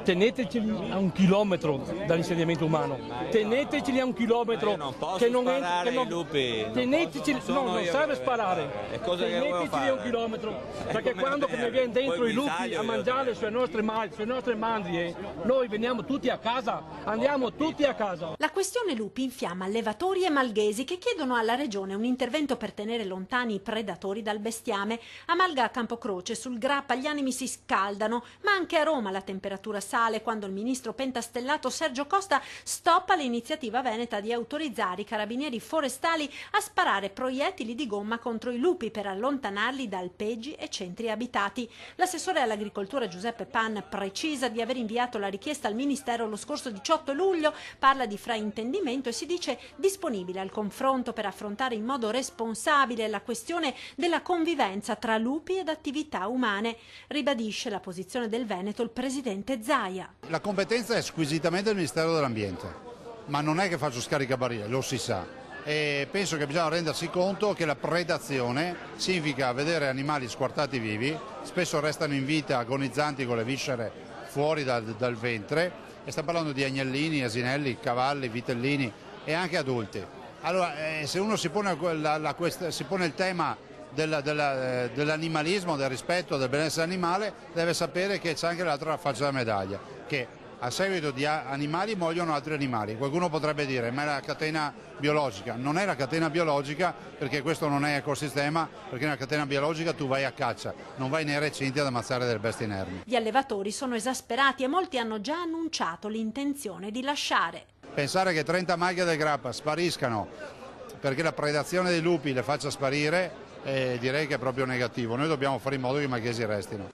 teneteceli a 1 chilometro dall'insediamento umano, teneteceli a 1 chilometro, non posso che non è, sparare che non, ai lupi, teneteceli, non non serve sparare, teneteceli a 1 chilometro, perché quando ne viene dentro i lupi a mangiare sulle nostre mandrie, noi veniamo tutti a casa, andiamo tutti a casa. La questione lupi infiamma allevatori e malghesi che chiedono alla regione un intervento per tenere lontani i predatori dal bestiame. A Malga, a Campocroce, sul Grappa gli animi si scaldano, ma anche a Roma la temperatura sale quando il ministro pentastellato Sergio Costa stoppa l'iniziativa veneta di autorizzare i carabinieri forestali a sparare proiettili di gomma contro i lupi per allontanarli da alpeggi e centri abitati. L'assessore all'agricoltura Giuseppe Pan precisa di aver inviato la richiesta al Ministero lo scorso 18 luglio, parla di fraintendimento e si dice disponibile al confronto per affrontare in modo responsabile la questione della convivenza tra lupi ed attività umane. Ribadisce la posizione del Veneto il presidente Zaia. La competenza è squisitamente del Ministero dell'Ambiente, ma non è che faccio scaricabarile, lo si sa. E penso che bisogna rendersi conto che la predazione significa vedere animali squartati vivi, spesso restano in vita agonizzanti con le viscere fuori dal ventre, e stiamo parlando di agnellini, asinelli, cavalli, vitellini e anche adulti. Allora, se uno si pone il tema dell'animalismo, del rispetto, del benessere animale, deve sapere che c'è anche l'altra faccia della medaglia, che a seguito di animali muoiono altri animali. Qualcuno potrebbe dire ma è la catena biologica. Non è la catena biologica, perché questo non è ecosistema, perché nella catena biologica tu vai a caccia, non vai nei recinti ad ammazzare delle bestie inermi. Gli allevatori sono esasperati e molti hanno già annunciato l'intenzione di lasciare. Pensare che 30 maglie del Grappa spariscano perché la predazione dei lupi le faccia sparire, direi che è proprio negativo. Noi dobbiamo fare in modo che i malghesi restino.